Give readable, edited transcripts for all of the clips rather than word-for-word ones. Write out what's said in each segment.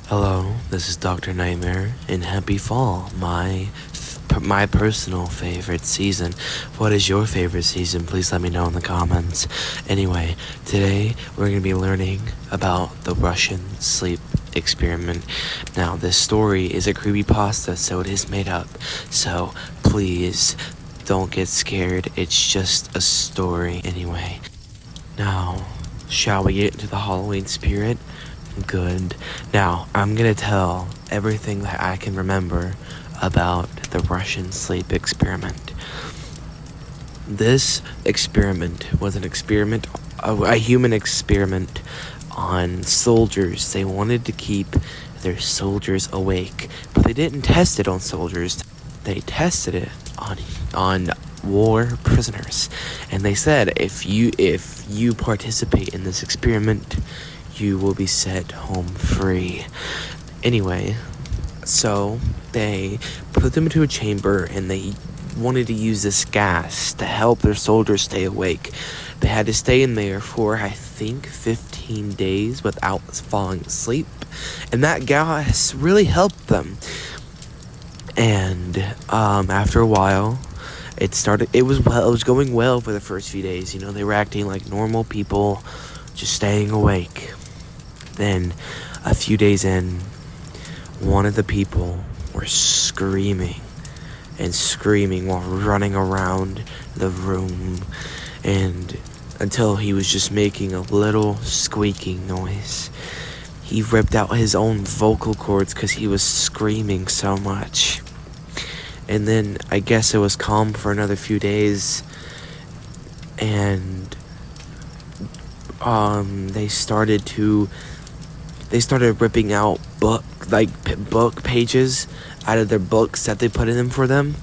Hello, this is Dr.Nightmare, and happy fall, my personal favorite season. What is your favorite season? Please let me know in the comments. Anyway, today we're going to be learning about the Russian sleep experiment. Now, this story is a creepypasta, so it is made up. So, please don't get scared. It's just a story anyway. Now, shall we get into the Halloween spirit? Good. Now, I'm gonna tell everything that I can remember about the Russian sleep experiment. This experiment was a human experiment on soldiers. They wanted to keep their soldiers awake, but they didn't test it on soldiers. They tested it on war prisoners. And they said, if you participate in this experiment, you will be set home free. Anyway, so they put them into a chamber and they wanted to use this gas to help their soldiers stay awake. They had to stay in there for, I think, 15 days without falling asleep. And that gas really helped them. And after a while, it was going well for the first few days. They were acting like normal people, just staying awake. Then, a few days in, one of the people were screaming while running around the room, and until he was just making a little squeaking noise. He ripped out his own vocal cords because he was screaming so much. And then I guess it was calm for another few days, and they started ripping out book pages out of their books that they put in them for them,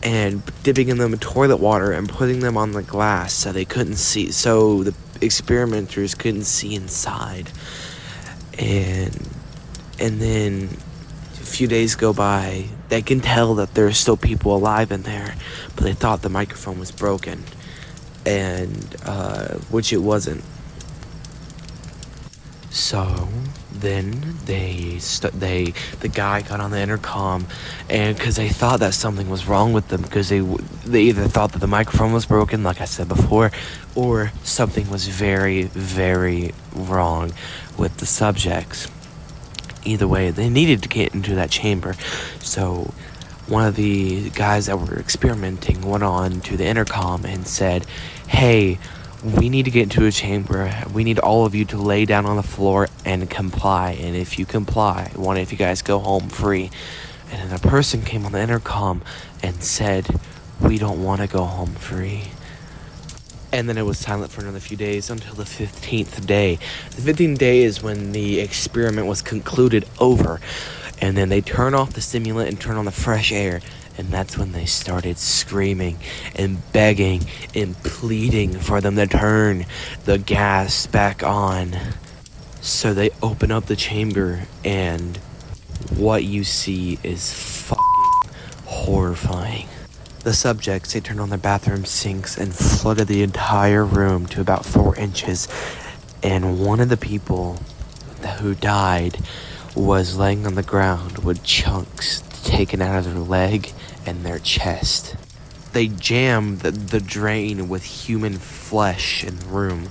and dipping in them in toilet water and putting them on the glass so they couldn't see, so the experimenters couldn't see inside. And then a few days go by. They can tell that there's still people alive in there, but they thought the microphone was broken, and which it wasn't. So then the guy got on the intercom, and because they thought that something was wrong with them, because they either thought that the microphone was broken, like I said before, or something was very, very wrong with the subjects. Either way, they needed to get into that chamber. So one of the guys that were experimenting went on to the intercom and said, "Hey, we need to get into a chamber. We need all of you to lay down on the floor and comply. And if you comply, I want if you guys go home free." And then a person came on the intercom and said, "We don't want to go home free." And then it was silent for another few days until the 15th day. The 15th day is when the experiment was concluded over. And then they turn off the stimulant and turn on the fresh air. And that's when they started screaming and begging and pleading for them to turn the gas back on. So they open up the chamber, and what you see is fucking horrifying. The subjects, they turned on their bathroom sinks and flooded the entire room to about 4 inches. And one of the people who died was laying on the ground with chunks taken out of their leg and their chest. They jammed the drain with human flesh in the room.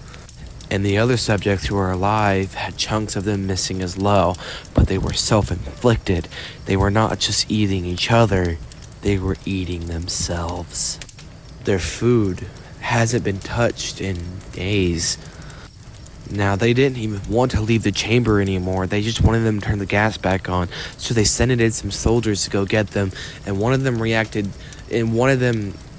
And the other subjects who were alive had chunks of them missing as well, but they were self-inflicted. They were not just eating each other, they were eating themselves. Their food hasn't been touched in days. Now, they didn't even want to leave the chamber anymore. They just wanted them to turn the gas back on. So they sent in some soldiers to go get them. And one of them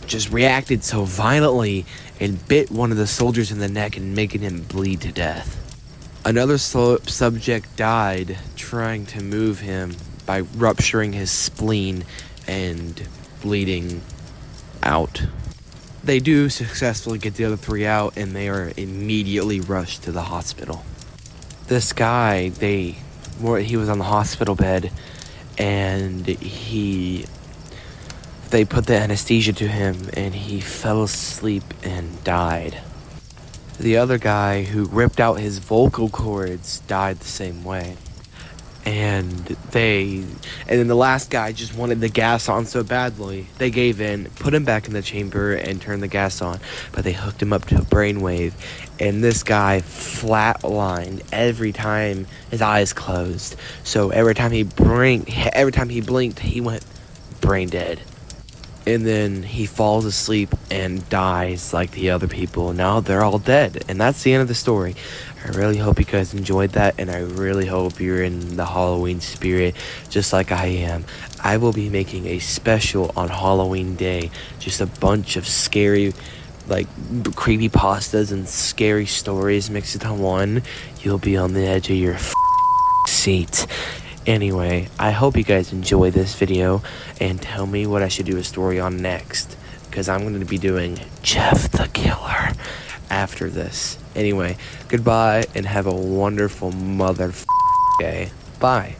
just reacted so violently and bit one of the soldiers in the neck and making him bleed to death. Another subject died trying to move him by rupturing his spleen and bleeding out. They do successfully get the other 3 out, and they are immediately rushed to the hospital. This guy, he was on the hospital bed, and they put the anesthesia to him, and he fell asleep and died. The other guy who ripped out his vocal cords died the same way. and then the last guy just wanted the gas on so badly they gave in, put him back in the chamber and turned the gas on, but they hooked him up to a brainwave, and this guy flatlined every time his eyes closed. So every time he blinked, he went brain dead. And then he falls asleep and dies like the other people. Now they're all dead. And that's the end of the story. I really hope you guys enjoyed that, and I really hope you're in the Halloween spirit just like I am. I will be making a special on Halloween Day. Just a bunch of scary, like, creepy pastas and scary stories mixed into one. You'll be on the edge of your seat. Anyway, I hope you guys enjoy this video, and tell me what I should do a story on next, because I'm going to be doing Jeff the Killer after this. Anyway, goodbye, and have a wonderful day. Bye.